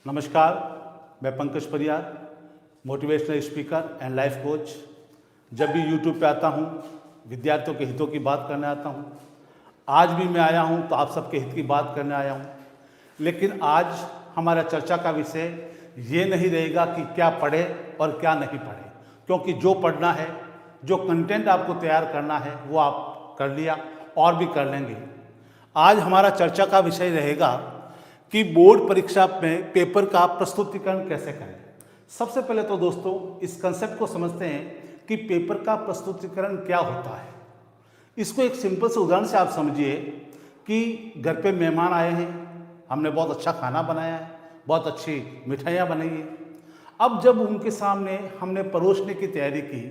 नमस्कार, मैं Pankaj Pariyar, motivational speaker and life coach. जब भी यूट्यूब पे आता हूँ, विद्यार्थियों के हितों की बात करने आता हूँ। आज भी मैं आया हूँ तो आप सबके हित की बात करने आया हूँ। लेकिन आज हमारा चर्चा का विषय ये नहीं रहेगा कि क्या पढ़े और क्या नहीं पढ़े, क्योंकि जो पढ़ना है, जो कंटेंट आपको तैयार करना है वो आप कर लिया और भी कर लेंगे। आज हमारा चर्चा का विषय रहेगा कि बोर्ड परीक्षा में पेपर का प्रस्तुतिकरण कैसे करें। सबसे पहले तो दोस्तों इस कंसेप्ट को समझते हैं कि पेपर का प्रस्तुतिकरण क्या होता है। इसको एक सिंपल से उदाहरण से आप समझिए कि घर पे मेहमान आए हैं, हमने बहुत अच्छा खाना बनाया है, बहुत अच्छी मिठाइयाँ बनाई है। अब जब उनके सामने हमने परोसने की तैयारी की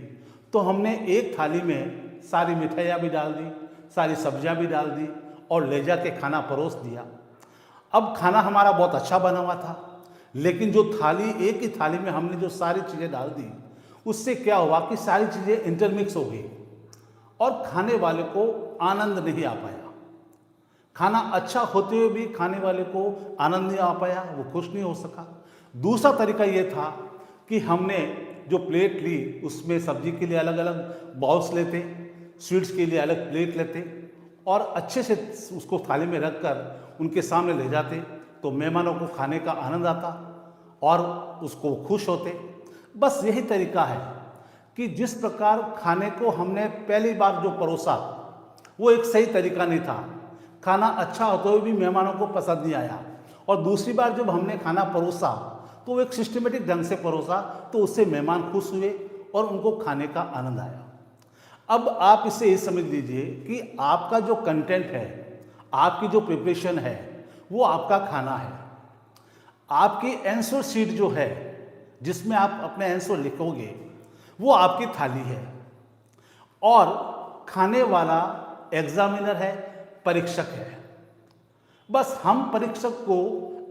तो हमने एक थाली में सारी मिठाइयाँ भी डाल दी, सारी सब्जियाँ भी डाल दी और ले जा के खाना परोस दिया। अब खाना हमारा बहुत अच्छा बना हुआ था, लेकिन जो थाली, एक ही थाली में हमने जो सारी चीज़ें डाल दी, उससे क्या हुआ कि सारी चीज़ें इंटरमिक्स हो गई और खाने वाले को आनंद नहीं आ पाया। खाना अच्छा होते हुए भी खाने वाले को आनंद नहीं आ पाया, वो खुश नहीं हो सका। दूसरा तरीका ये था कि हमने जो प्लेट ली उसमें सब्जी के लिए अलग अलग बाउल्स लेते, स्वीट्स के लिए अलग प्लेट लेते और अच्छे से उसको थाली में रखकर उनके सामने ले जाते, तो मेहमानों को खाने का आनंद आता और उसको खुश होते। बस यही तरीका है कि जिस प्रकार खाने को हमने पहली बार जो परोसा वो एक सही तरीका नहीं था, खाना अच्छा होते हुए भी मेहमानों को पसंद नहीं आया। और दूसरी बार जब हमने खाना परोसा तो वो एक सिस्टमेटिक ढंग से परोसा, तो उससे मेहमान खुश हुए और उनको खाने का आनंद आया। अब आप इसे ये समझ लीजिए कि आपका जो कंटेंट है, आपकी जो प्रिपरेशन है, वो आपका खाना है। आपकी आंसर शीट जो है जिसमें आप अपने आंसर लिखोगे वो आपकी थाली है और खाने वाला एग्जामिनर है, परीक्षक है। बस हम परीक्षक को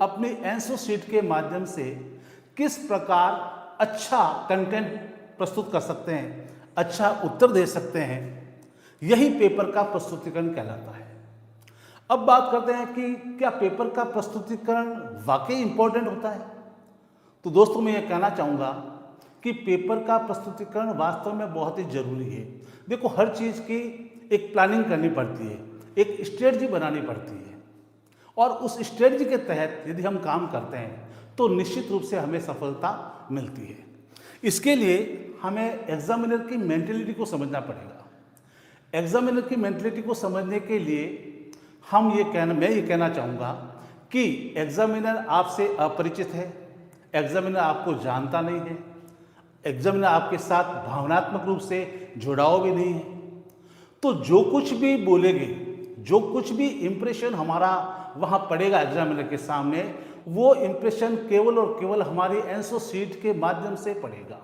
अपनी आंसर शीट के माध्यम से किस प्रकार अच्छा कंटेंट प्रस्तुत कर सकते हैं, अच्छा उत्तर दे सकते हैं, यही पेपर का प्रस्तुतिकरण कहलाता है। अब बात करते हैं कि क्या पेपर का प्रस्तुतिकरण वाकई इंपॉर्टेंट होता है। तो दोस्तों मैं ये कहना चाहूँगा कि पेपर का प्रस्तुतिकरण वास्तव में बहुत ही जरूरी है। देखो, हर चीज़ की एक प्लानिंग करनी पड़ती है, एक स्ट्रेटजी बनानी पड़ती है और उस स्ट्रेटजी के तहत यदि हम काम करते हैं तो निश्चित रूप से हमें सफलता मिलती है। इसके लिए हमें एग्जामिनर की मेंटेलिटी को समझना पड़ेगा। एग्जामिनर की मेंटेलिटी को समझने के लिए मैं ये कहना चाहूँगा कि एग्जामिनर आपसे अपरिचित है, एग्जामिनर आपको जानता नहीं है, एग्जामिनर आपके साथ भावनात्मक रूप से जुड़ाव भी नहीं है। तो जो कुछ भी बोलेंगे, जो कुछ भी इम्प्रेशन हमारा वहाँ पड़ेगा एग्जामिनर के सामने, वो इम्प्रेशन केवल और केवल हमारी आंसर शीट के माध्यम से पड़ेगा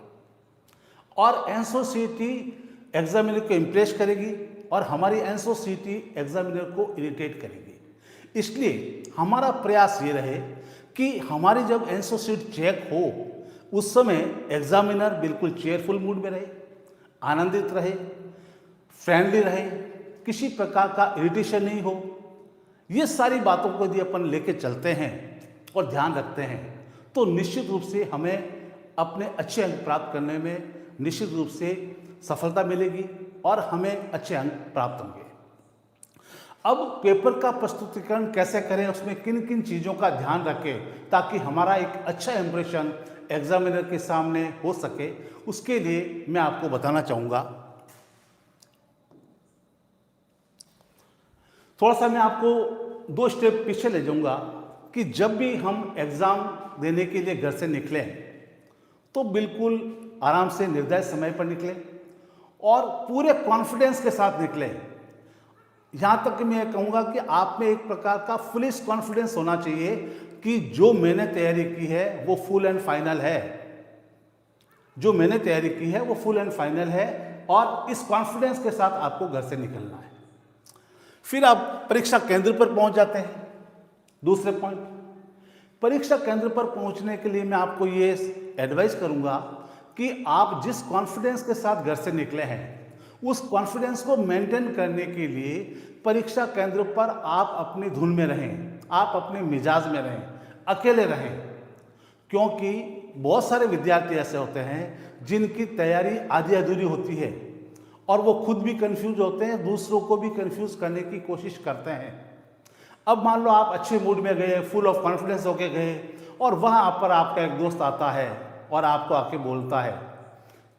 और आंसर शीट ही एग्जामिनर को इम्प्रेस करेगी और हमारी आंसर शीट ही एग्जामिनर को इरिटेट करेगी। इसलिए हमारा प्रयास ये रहे कि हमारी जब आंसर शीट चेक हो उस समय एग्जामिनर बिल्कुल चेयरफुल मूड में रहे, आनंदित रहे, फ्रेंडली रहे, किसी प्रकार का इरिटेशन नहीं हो। ये सारी बातों को यदि अपन लेके चलते हैं और ध्यान रखते हैं तो निश्चित रूप से हमें अपने अच्छे अंक प्राप्त करने में निश्चित रूप से सफलता मिलेगी और हमें अच्छे अंक प्राप्त होंगे। अब पेपर का प्रस्तुतिकरण कैसे करें, उसमें किन किन चीज़ों का ध्यान रखें ताकि हमारा एक अच्छा इंप्रेशन एग्जामिनर के सामने हो सके, उसके लिए मैं आपको बताना चाहूँगा। थोड़ा सा मैं आपको 2 स्टेप पीछे ले जाऊँगा कि जब भी हम एग्ज़ाम देने के लिए घर से निकलें तो बिल्कुल आराम से निर्धारित समय पर निकलें और पूरे कॉन्फिडेंस के साथ निकलें। यहाँ तक कि मैं कहूँगा कि आप में एक प्रकार का फुलिश कॉन्फिडेंस होना चाहिए कि जो मैंने तैयारी की है वो फुल एंड फाइनल है, जो मैंने तैयारी की है वो फुल एंड फाइनल है और इस कॉन्फिडेंस के साथ आपको घर से निकलना है। फिर आप परीक्षा केंद्र पर पहुँच जाते हैं। दूसरे पॉइंट, परीक्षा केंद्र पर पहुँचने के लिए मैं आपको ये एडवाइस करूँगा कि आप जिस कॉन्फिडेंस के साथ घर से निकले हैं उस कॉन्फिडेंस को मेंटेन करने के लिए परीक्षा केंद्र पर आप अपनी धुन में रहें, आप अपने मिजाज में रहें, अकेले रहें। क्योंकि बहुत सारे विद्यार्थी ऐसे होते हैं जिनकी तैयारी आधी अधूरी होती है और वो खुद भी कंफ्यूज होते हैं, दूसरों को भी कंफ्यूज करने की कोशिश करते हैं। अब मान लो आप अच्छे मूड में गए, फुल ऑफ कॉन्फिडेंस होके गए, और वहाँ पर आपका एक दोस्त आता है और आपको आके बोलता है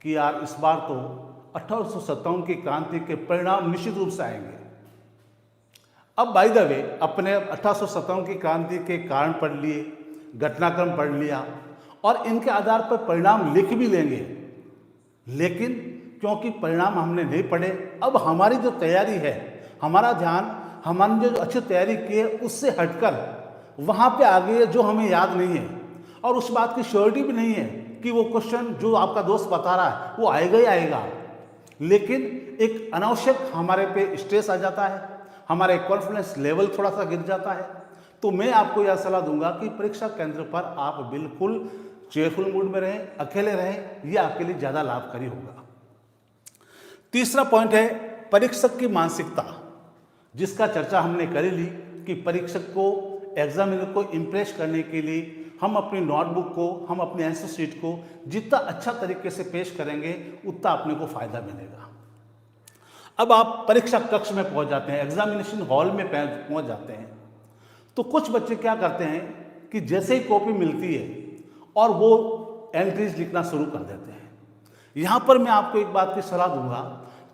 कि यार इस बार तो 1857 की क्रांति के परिणाम निश्चित रूप से आएंगे। अब बाय द वे अपने 1857 की क्रांति के कारण पढ़ लिए, घटनाक्रम पढ़ लिया और इनके आधार पर परिणाम लिख भी लेंगे, लेकिन क्योंकि परिणाम हमने नहीं पढ़े, अब हमारी जो तैयारी है, हमारा ध्यान हमने जो अच्छी तैयारी की है उससे हटकर वहाँ पे आ गई है जो हमें याद नहीं है, और उस बात की श्योरिटी भी नहीं है कि वो क्वेश्चन जो आपका दोस्त बता रहा है वो आएगा ही आएगा। लेकिन एक अनावश्यक हमारे पे स्ट्रेस आ जाता है, हमारे कॉन्फिडेंस लेवल थोड़ा सा गिर जाता है। तो मैं आपको यह सलाह दूंगा कि परीक्षा केंद्र पर आप बिल्कुल चेयरफुल मूड में रहें, अकेले रहें, यह आपके लिए ज़्यादा लाभकारी होगा। तीसरा पॉइंट है परीक्षक की मानसिकता, जिसका चर्चा हमने कर ली कि परीक्षक को, एग्जामिनर को इम्प्रेस करने के लिए हम अपनी नोटबुक को, हम अपनी आंसर शीट को जितना अच्छा तरीके से पेश करेंगे उतना अपने को फायदा मिलेगा। अब आप परीक्षा कक्ष में पहुंच जाते हैं, एग्जामिनेशन हॉल में पहुंच जाते हैं, तो कुछ बच्चे क्या करते हैं कि जैसे ही कॉपी मिलती है और वो एंट्रीज लिखना शुरू कर देते हैं। यहाँ पर मैं आपको एक बात की सलाह दूंगा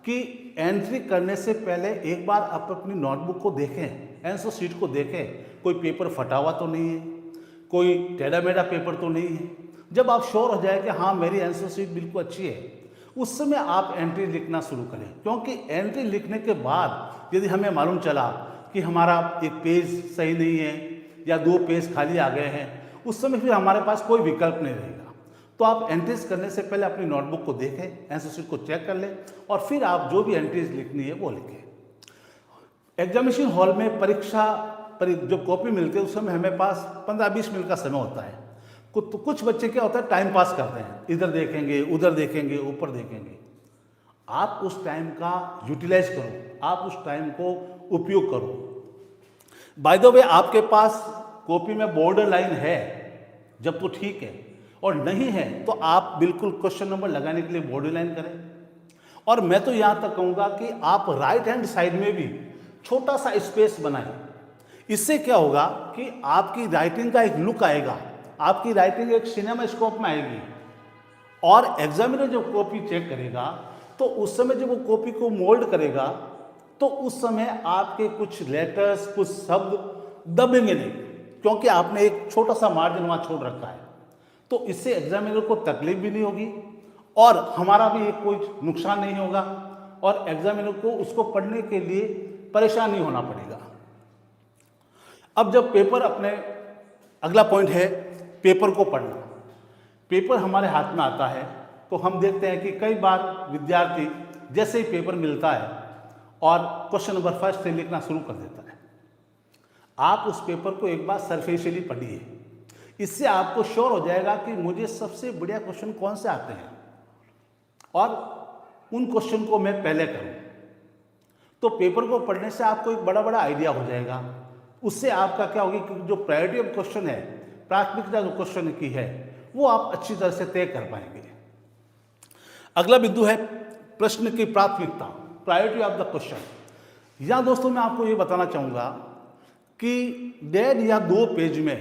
कि एंट्री करने से पहले एक बार आप अपनी नोटबुक को देखें, आंसर शीट को देखें, कोई पेपर फटा हुआ तो नहीं है, कोई टेढ़ा मेढ़ा पेपर तो नहीं है। जब आप श्योर हो जाए कि हाँ मेरी आंसर शीट बिल्कुल अच्छी है, उस समय आप एंट्री लिखना शुरू करें। क्योंकि एंट्री लिखने के बाद यदि हमें मालूम चला कि हमारा एक पेज सही नहीं है या 2 पेज खाली आ गए हैं, उस समय फिर हमारे पास कोई विकल्प नहीं रहेगा। तो आप एंट्रीज करने से पहले अपनी नोटबुक को देखें, आंसर शीट को चेक कर लें और फिर आप जो भी एंट्रीज लिखनी है वो लिखें। एग्जामिनेशन हॉल में परीक्षा जो कॉपी मिलती है उस समय हमें पास 15-20 मिनट का समय होता है। तो कुछ बच्चे क्या होता है, टाइम पास करते हैं, इधर देखेंगे, उधर देखेंगे, ऊपर देखेंगे। आप उस टाइम का यूटिलाइज करो, आप उस टाइम को उपयोग करो। बाय द वे आपके पास कॉपी में बॉर्डर लाइन है जब तो ठीक है, और नहीं है तो आप बिल्कुल क्वेश्चन नंबर लगाने के लिए बॉर्डर लाइन करें। और मैं तो यहाँ तक कहूँगा कि आप राइट हैंड साइड में भी छोटा सा स्पेस बनाएं। इससे क्या होगा कि आपकी राइटिंग का एक लुक आएगा, आपकी राइटिंग एक सिनेमा स्कोप में आएगी, और एग्जामिनर जब कॉपी चेक करेगा तो उस समय जब वो कॉपी को मोल्ड करेगा तो उस समय आपके कुछ लेटर्स, कुछ शब्द दबेंगे नहीं, क्योंकि आपने एक छोटा सा मार्जिन वहाँ छोड़ रखा है। तो इससे एग्जामिनर को तकलीफ भी नहीं होगी और हमारा भी एक कोई नुकसान नहीं होगा, और एग्जामिनर को उसको पढ़ने के लिए परेशान नहीं होना पड़ेगा। अब जब पेपर अपने, अगला पॉइंट है पेपर को पढ़ना। पेपर हमारे हाथ में आता है तो हम देखते हैं कि कई बार विद्यार्थी जैसे ही पेपर मिलता है और क्वेश्चन नंबर फर्स्ट से लिखना शुरू कर देता है। आप उस पेपर को एक बार सरफेशियली पढ़िए, इससे आपको श्योर हो जाएगा कि मुझे सबसे बढ़िया क्वेश्चन कौन से आते हैं और उन क्वेश्चन को मैं पहले करूं। तो पेपर को पढ़ने से आपको एक बड़ा बड़ा आइडिया हो जाएगा। उससे आपका क्या होगी कि जो प्रायोरिटी ऑफ क्वेश्चन है, प्राथमिकता जो क्वेश्चन की है, वो आप अच्छी तरह से तय कर पाएंगे। अगला बिंदु है प्रश्न की प्राथमिकता, प्रायोरिटी ऑफ द क्वेश्चन। या दोस्तों मैं आपको ये बताना चाहूँगा कि 1.5 या 2 पेज में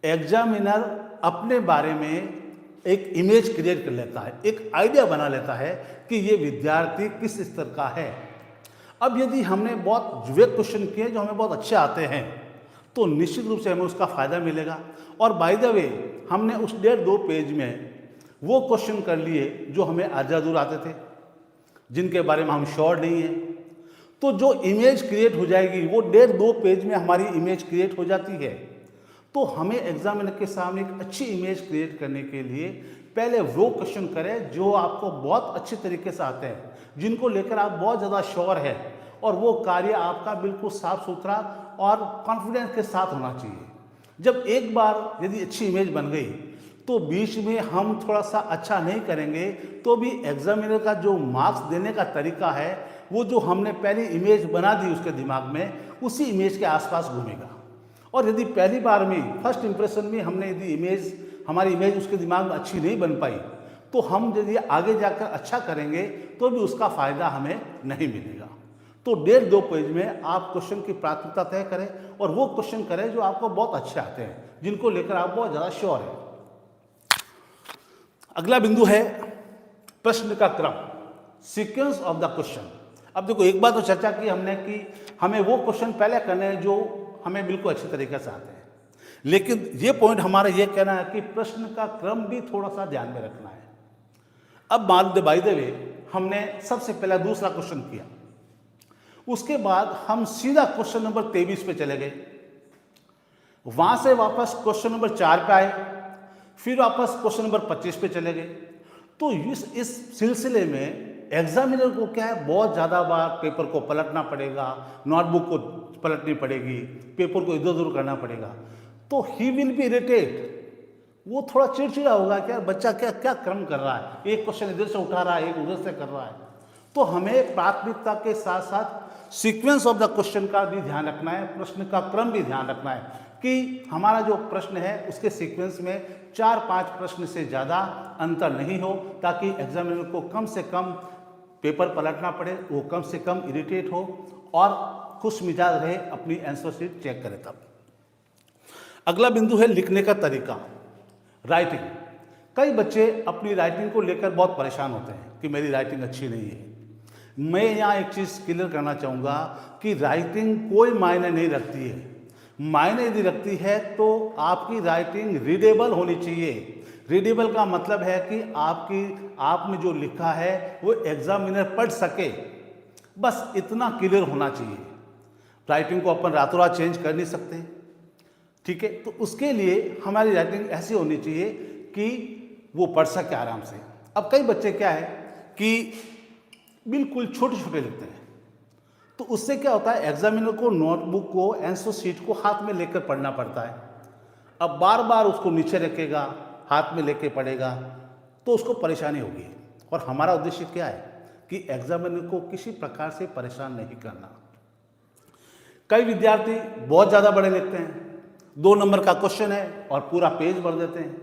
एग्जामिनर अपने बारे में एक इमेज क्रिएट कर लेता है, एक आइडिया बना लेता है कि ये विद्यार्थी किस स्तर का है। अब यदि हमने बहुत वे क्वेश्चन किए जो हमें बहुत अच्छे आते हैं तो निश्चित रूप से हमें उसका फ़ायदा मिलेगा। और बाय द वे हमने उस 1.5-2 पेज में वो क्वेश्चन कर लिए जो हमें आधा दूर आते थे, जिनके बारे में हम श्योर नहीं हैं, तो जो इमेज क्रिएट हो जाएगी वो 1.5-2 पेज में हमारी इमेज क्रिएट हो जाती है। तो हमें एग्जामिनर के सामने एक अच्छी इमेज क्रिएट करने के लिए पहले वो क्वेश्चन करें जो आपको बहुत अच्छे तरीके से आते हैं, जिनको लेकर आप बहुत ज़्यादा श्योर है, और वो कार्य आपका बिल्कुल साफ सुथरा और कॉन्फिडेंस के साथ होना चाहिए। जब एक बार यदि अच्छी इमेज बन गई तो बीच में हम थोड़ा सा अच्छा नहीं करेंगे तो भी एग्जामिनर का जो मार्क्स देने का तरीका है वो जो हमने पहले इमेज बना दी उसके दिमाग में, उसी इमेज के आसपास घूमेगा और यदि पहली बार में फर्स्ट इंप्रेशन में हमने यदि हमारी इमेज उसके दिमाग में अच्छी नहीं बन पाई, तो हम यदि आगे जाकर अच्छा करेंगे तो भी उसका फ़ायदा हमें नहीं मिलेगा। तो 1.5-2 पेज में आप क्वेश्चन की प्राथमिकता तय करें और वो क्वेश्चन करें जो आपको बहुत अच्छे आते हैं, जिनको लेकर आप बहुत ज़्यादा श्योर हैं। अगला बिंदु है प्रश्न का क्रम, सीक्वेंस ऑफ द क्वेश्चन। अब देखो, एक बात तो चर्चा की हमने कि हमें वो क्वेश्चन पहले करने हैं जो हमें बिल्कुल अच्छी तरीके से आते हैं, लेकिन ये पॉइंट हमारा ये कहना है कि प्रश्न का क्रम भी थोड़ा सा ध्यान में रखना है। अब बाय द वे हमने सबसे पहला दूसरा क्वेश्चन किया, उसके बाद हम सीधा क्वेश्चन नंबर 23 पे चले गए, वहां से वापस क्वेश्चन नंबर 4 पे आए, फिर वापस क्वेश्चन नंबर 25 पे चले गए। तो इस सिलसिले में एग्जामिनर को क्या है, बहुत ज़्यादा बार पेपर को पलटना पड़ेगा, नोटबुक को पलटनी पड़ेगी, पेपर को इधर उधर करना पड़ेगा। तो ही विल बी इरिटेट, वो थोड़ा चिड़चिड़ा होगा कि यार बच्चा क्या क्या क्रम कर रहा है, एक क्वेश्चन इधर से उठा रहा है, एक उधर से कर रहा है। तो हमें प्राथमिकता के साथ साथ सीक्वेंस ऑफ द क्वेश्चन का भी ध्यान रखना है, प्रश्न का क्रम भी ध्यान रखना है कि हमारा जो प्रश्न है उसके सीक्वेंस में 4-5 प्रश्न से ज़्यादा अंतर नहीं हो, ताकि एग्जामिनर को कम से कम पेपर पलटना पड़े, वो कम से कम इरिटेट हो और खुश मिजाज रहे, अपनी आंसर शीट चेक करे तब। अगला बिंदु है लिखने का तरीका, राइटिंग। कई बच्चे अपनी राइटिंग को लेकर बहुत परेशान होते हैं कि मेरी राइटिंग अच्छी नहीं है। मैं यहाँ एक चीज़ क्लियर करना चाहूँगा कि राइटिंग कोई मायने नहीं रखती है। मायने यदि रखती है तो आपकी राइटिंग रीडेबल होनी चाहिए। रीडेबल का मतलब है कि आपने जो लिखा है वो एग्जामिनर पढ़ सके, बस इतना क्लियर होना चाहिए। राइटिंग को अपन रातों रात चेंज कर नहीं सकते, ठीक है। तो उसके लिए हमारी राइटिंग ऐसी होनी चाहिए कि वो पढ़ सके आराम से। अब कई बच्चे क्या है कि बिल्कुल छोटे छोटे लिखते हैं, तो उससे क्या होता है, एग्जामिनर को नोटबुक को, आंसर शीट को हाथ में लेकर पढ़ना पड़ता है। अब बार बार उसको नीचे रखेगा, हाथ में लेके पढ़ेगा, तो उसको परेशानी होगी। और हमारा उद्देश्य क्या है कि एग्जामिनर को किसी प्रकार से परेशान नहीं करना। कई विद्यार्थी बहुत ज़्यादा बड़े लिखते हैं, 2 नंबर का क्वेश्चन है और पूरा पेज भर देते हैं,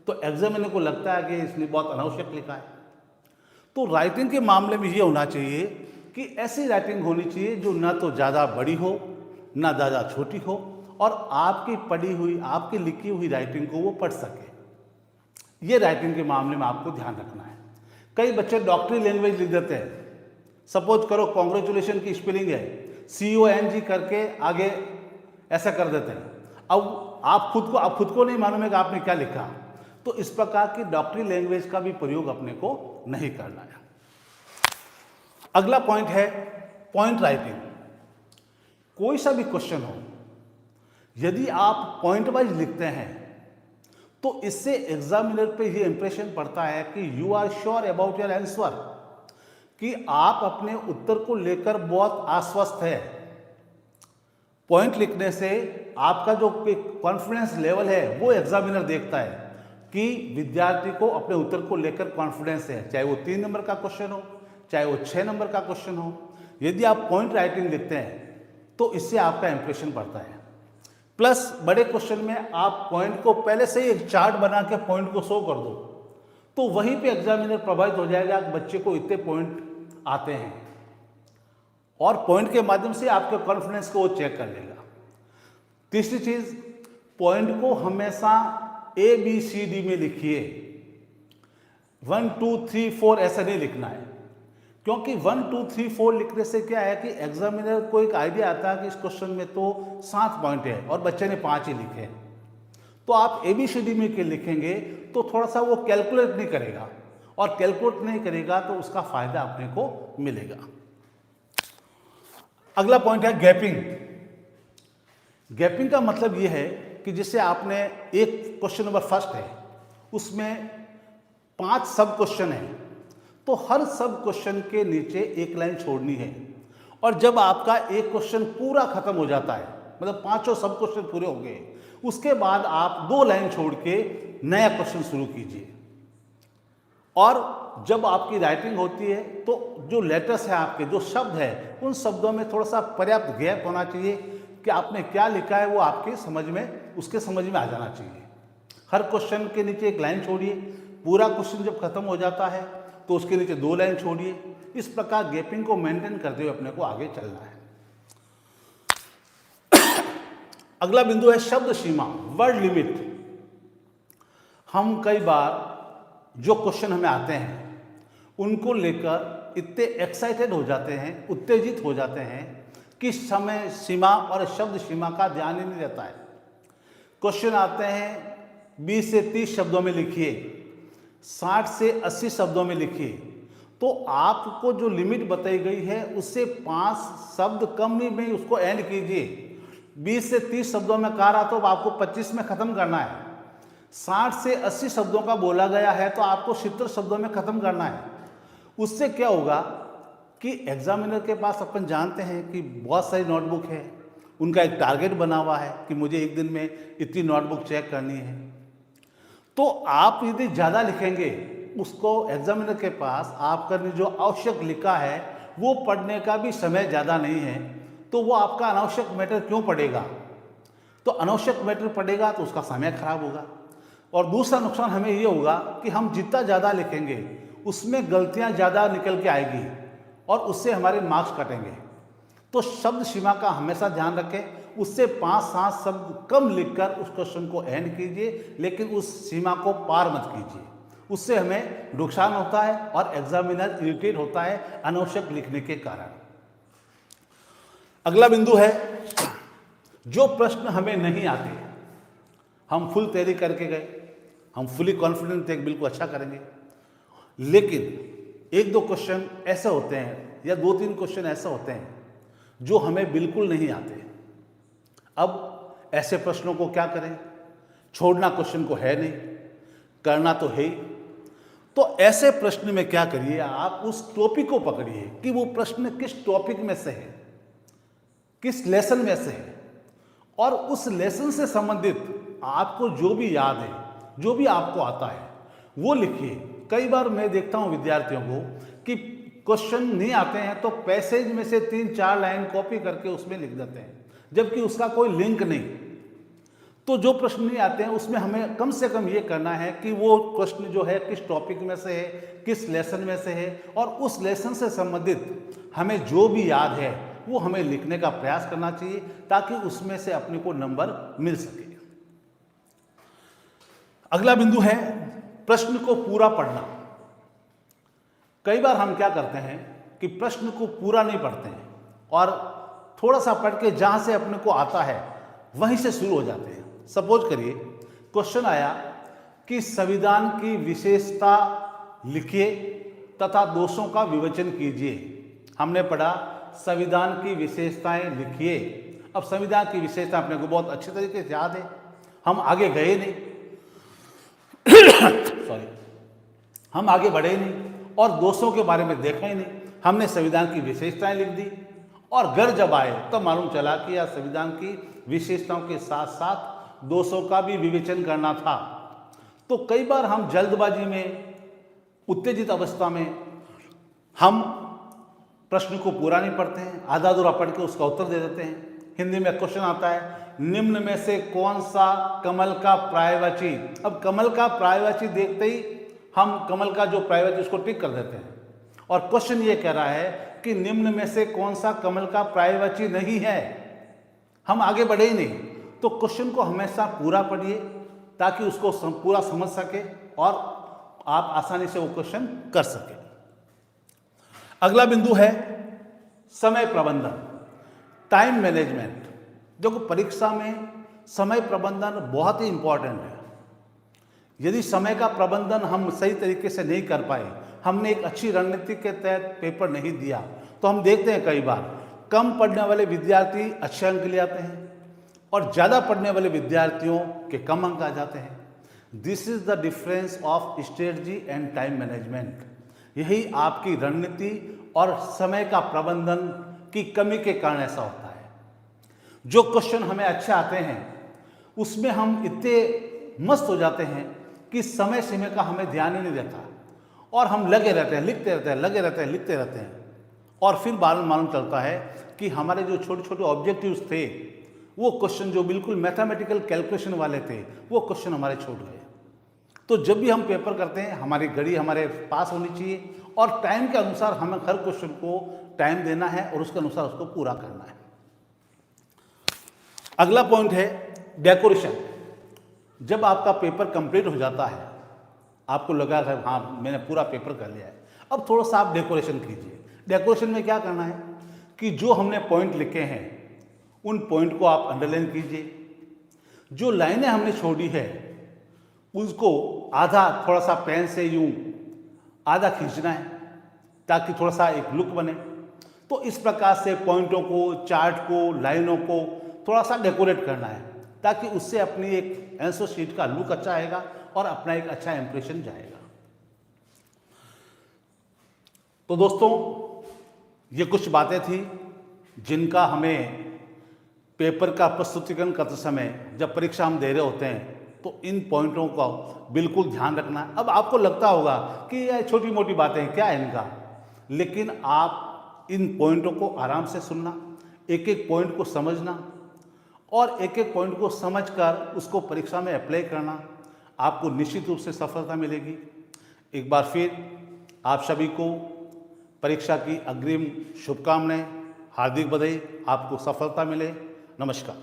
तो एग्जामिनर को लगता है कि इसने बहुत अनावश्यक लिखा है। तो राइटिंग के मामले में ये होना चाहिए कि ऐसी राइटिंग होनी चाहिए जो ना तो ज़्यादा बड़ी हो ना ज़्यादा छोटी हो, और आपकी पढ़ी हुई, आपकी लिखी हुई राइटिंग को वो पढ़ सके। ये राइटिंग के मामले में आपको ध्यान रखना है। कई बच्चे डॉक्टरी लैंग्वेज लिख देते हैं। सपोज करो कॉन्ग्रेचुलेशन की स्पेलिंग है CONG करके आगे ऐसा कर देते हैं। अब आप खुद को नहीं मालूम है कि आपने क्या लिखा। तो इस प्रकार की डॉक्टरी लैंग्वेज का भी प्रयोग अपने को नहीं करना है। अगला पॉइंट है पॉइंट राइटिंग। कोई सा भी क्वेश्चन हो, यदि आप पॉइंट वाइज लिखते हैं तो इससे एग्जामिनर पे ये इंप्रेशन पड़ता है कि you are sure about your answer, कि आप अपने उत्तर को लेकर बहुत आश्वस्त है। पॉइंट लिखने से आपका जो कॉन्फिडेंस लेवल है वो एग्जामिनर देखता है कि विद्यार्थी को अपने उत्तर को लेकर कॉन्फिडेंस है, चाहे वो 3 नंबर का क्वेश्चन हो, चाहे वो 6 नंबर का क्वेश्चन हो। यदि आप पॉइंट राइटिंग लिखते हैं तो इससे आपका इंप्रेशन बढ़ता है। प्लस बड़े क्वेश्चन में आप पॉइंट को पहले से ही एक चार्ट बना के पॉइंट को शो कर दो, तो वहीं पे एग्जामिनर प्रभावित हो जाएगा कि बच्चे को इतने पॉइंट आते हैं, और पॉइंट के माध्यम से आपके कॉन्फिडेंस को वो चेक कर लेगा। तीसरी चीज, पॉइंट को हमेशा ABCD में लिखिए, 1 2 3 4 ऐसा नहीं लिखना है, क्योंकि 1 2 3 4 लिखने से क्या है कि एग्जामिनर को एक आइडिया आता है कि इस क्वेश्चन में तो 7 पॉइंट है और बच्चे ने 5 ही लिखे। तो आप ABCD में के लिखेंगे तो थोड़ा सा वो कैलकुलेट नहीं करेगा, और कैलकुलेट नहीं करेगा तो उसका फायदा अपने को मिलेगा। अगला पॉइंट है गैपिंग। गैपिंग का मतलब ये है कि जैसे आपने एक क्वेश्चन नंबर फर्स्ट है, उसमें 5 सब क्वेश्चन है, तो हर सब क्वेश्चन के नीचे एक लाइन छोड़नी है। और जब आपका एक क्वेश्चन पूरा खत्म हो जाता है, मतलब 5 सब क्वेश्चन पूरे हो गए, उसके बाद आप 2 लाइन छोड़ के नया क्वेश्चन शुरू कीजिए। और जब आपकी राइटिंग होती है तो जो लेटर्स है, आपके जो शब्द है, उन शब्दों में थोड़ा सा पर्याप्त गैप होना चाहिए, कि आपने क्या लिखा है वो आपके समझ में, उसके समझ में आ जाना चाहिए। हर क्वेश्चन के नीचे एक लाइन छोड़िए, पूरा क्वेश्चन जब खत्म हो जाता है तो उसके नीचे 2 लाइन छोड़िए। इस प्रकार गैपिंग को मेंटेन करते हुए अपने को आगे चलना है। अगला बिंदु है शब्द सीमा, वर्ड लिमिट। हम कई बार जो क्वेश्चन हमें आते हैं उनको लेकर इतने एक्साइटेड हो जाते हैं, उत्तेजित हो जाते हैं कि समय सीमा और शब्द सीमा का ध्यान ही नहीं रहता है। क्वेश्चन आते हैं 20 से 30 शब्दों में लिखिए, 60 से 80 शब्दों में लिखिए, तो आपको जो लिमिट बताई गई है उससे 5 शब्द कम में उसको एंड कीजिए। 20 से 30 शब्दों में कह रहा तो आपको 25 में ख़त्म करना है। 60 से 80 शब्दों का बोला गया है तो आपको 70 शब्दों में ख़त्म करना है। उससे क्या होगा कि एग्जामिनर के पास अपन जानते हैं कि बहुत सारी नोटबुक है, उनका एक टारगेट बना हुआ है कि मुझे एक दिन में इतनी नोटबुक चेक करनी है। तो आप यदि ज़्यादा लिखेंगे, उसको एग्जामिनर के पास आपका जो आवश्यक लिखा है वो पढ़ने का भी समय ज़्यादा नहीं है, तो वो आपका अनावश्यक मैटर क्यों पढ़ेगा। तो अनावश्यक मैटर पढ़ेगा तो उसका समय खराब होगा। और दूसरा नुकसान हमें ये होगा कि हम जितना ज़्यादा लिखेंगे उसमें गलतियाँ ज़्यादा निकल के आएगी और उससे हमारे मार्क्स कटेंगे। तो शब्द सीमा का हमेशा ध्यान रखें, उससे 5-7 शब्द कम लिखकर उस क्वेश्चन को एंड कीजिए, लेकिन उस सीमा को पार मत कीजिए। उससे हमें नुकसान होता है और एग्जामिनर इरिटेट होता है अनावश्यक लिखने के कारण। अगला बिंदु है जो प्रश्न हमें नहीं आते, हम फुल तैयारी करके गए, हम फुली कॉन्फिडेंट थे बिल्कुल अच्छा करेंगे, लेकिन 1-2 क्वेश्चन ऐसे होते हैं या 2-3 क्वेश्चन ऐसे होते हैं जो हमें बिल्कुल नहीं आते। अब ऐसे प्रश्नों को क्या करें, छोड़ना क्वेश्चन को है नहीं, करना तो है ही। तो ऐसे प्रश्न में क्या करिए, आप उस टॉपिक को पकड़िए कि वो प्रश्न किस टॉपिक में से है, किस लेसन में से है, और उस लेसन से संबंधित आपको जो भी याद है, जो भी आपको आता है वो लिखिए। कई बार मैं देखता हूँ विद्यार्थियों को कि क्वेश्चन नहीं आते हैं तो पैसेज में से 3-4 लाइन कॉपी करके उसमें लिख देते हैं, जबकि उसका कोई लिंक नहीं। तो जो प्रश्न नहीं आते हैं उसमें हमें कम से कम ये करना है कि वो प्रश्न जो है किस टॉपिक में से है, किस लेसन में से है, और उस लेसन से संबंधित हमें जो भी याद है वो हमें लिखने का प्रयास करना चाहिए, ताकि उसमें से अपने को नंबर मिल सके। अगला बिंदु है प्रश्न को पूरा पढ़ना। कई बार हम क्या करते हैं कि प्रश्न को पूरा नहीं पढ़ते हैं और थोड़ा सा पढ़ के जहां से अपने को आता है वहीं से शुरू हो जाते हैं। सपोज करिए क्वेश्चन आया कि संविधान की विशेषता लिखिए तथा दोषों का विवेचन कीजिए। हमने पढ़ा संविधान की विशेषताएं लिखिए। अब संविधान की विशेषता अपने को बहुत अच्छे तरीके से याद है, हम आगे गए नहीं सॉरी हम आगे बढ़े नहीं और दोषों के बारे में देखा ही नहीं, हमने संविधान की विशेषताएं लिख दी और घर जब आए तब मालूम चला कि यह संविधान की विशेषताओं के साथ साथ दोषों का भी विवेचन करना था। तो कई बार हम जल्दबाजी में, उत्तेजित अवस्था में हम प्रश्न को पूरा नहीं पढ़ते हैं, आधा अधूरा पढ़ के उसका उत्तर दे देते हैं। हिंदी में क्वेश्चन आता है निम्न में से कौन सा कमल का पर्यायवाची। अब कमल का पर्यायवाची देखते ही हम कमल का जो पर्यायवाची उसको टिक कर देते हैं, और क्वेश्चन ये कह रहा है कि निम्न में से कौन सा कमल का पर्यायवाची नहीं है, हम आगे बढ़े ही नहीं। तो क्वेश्चन को हमेशा पूरा पढ़िए ताकि उसको पूरा समझ सके और आप आसानी से वो क्वेश्चन कर सके। अगला बिंदु है समय प्रबंधन, टाइम मैनेजमेंट। देखो परीक्षा में समय प्रबंधन बहुत ही इंपॉर्टेंट है। यदि समय का प्रबंधन हम सही तरीके से नहीं कर पाए, हमने एक अच्छी रणनीति के तहत पेपर नहीं दिया, तो हम देखते हैं कई बार कम पढ़ने वाले विद्यार्थी अच्छे अंक ले आते हैं और ज़्यादा पढ़ने वाले विद्यार्थियों के कम अंक आ जाते हैं। This is the difference of strategy and time management. यही आपकी रणनीति और समय का प्रबंधन की कमी के कारण ऐसा होता है। जो क्वेश्चन हमें अच्छे आते हैं उसमें हम इतने मस्त हो जाते हैं कि समय सीमा का हमें ध्यान ही नहीं रहता और हम लगे रहते हैं, लिखते रहते हैं, लगे रहते हैं, लिखते रहते हैं, और फिर बाद में मालूम चलता है कि हमारे जो छोटे छोटे ऑब्जेक्टिव्स थे वो क्वेश्चन जो बिल्कुल मैथमेटिकल कैलकुलेशन वाले थे, वो क्वेश्चन हमारे छूट गए। तो जब भी हम पेपर करते हैं, हमारी घड़ी हमारे पास होनी चाहिए और टाइम के अनुसार हमें हर क्वेश्चन को टाइम देना है और उसके अनुसार उसको पूरा करना है। अगला पॉइंट है डेकोरेशन। जब आपका पेपर कंप्लीट हो जाता है, आपको लगा है हाँ मैंने पूरा पेपर कर लिया है, अब थोड़ा सा आप डेकोरेशन कीजिए। डेकोरेशन में क्या करना है कि जो हमने पॉइंट लिखे हैं उन पॉइंट को आप अंडरलाइन कीजिए। जो लाइनें हमने छोड़ी है उसको आधा थोड़ा सा पेन से यूं आधा खींचना है ताकि थोड़ा सा एक लुक बने। तो इस प्रकार से पॉइंटों को, चार्ट को, लाइनों को थोड़ा सा डेकोरेट करना है ताकि उससे अपनी एक आंसर शीट का लुक अच्छा आएगा और अपना एक अच्छा इंप्रेशन जाएगा। तो दोस्तों, ये कुछ बातें थी जिनका हमें पेपर का प्रस्तुतिकरण करते समय, जब परीक्षा हम दे रहे होते हैं, तो इन पॉइंटों का बिल्कुल ध्यान रखना है। अब आपको लगता होगा कि ये छोटी मोटी बातें हैं, क्या है इनका, लेकिन आप इन पॉइंटों को आराम से सुनना, एक एक पॉइंट को समझना और एक एक पॉइंट को समझकर उसको परीक्षा में अप्लाई करना, आपको निश्चित रूप से सफलता मिलेगी। एक बार फिर आप सभी को परीक्षा की अग्रिम शुभकामनाएं, हार्दिक बधाई, आपको सफलता मिले। नमस्कार।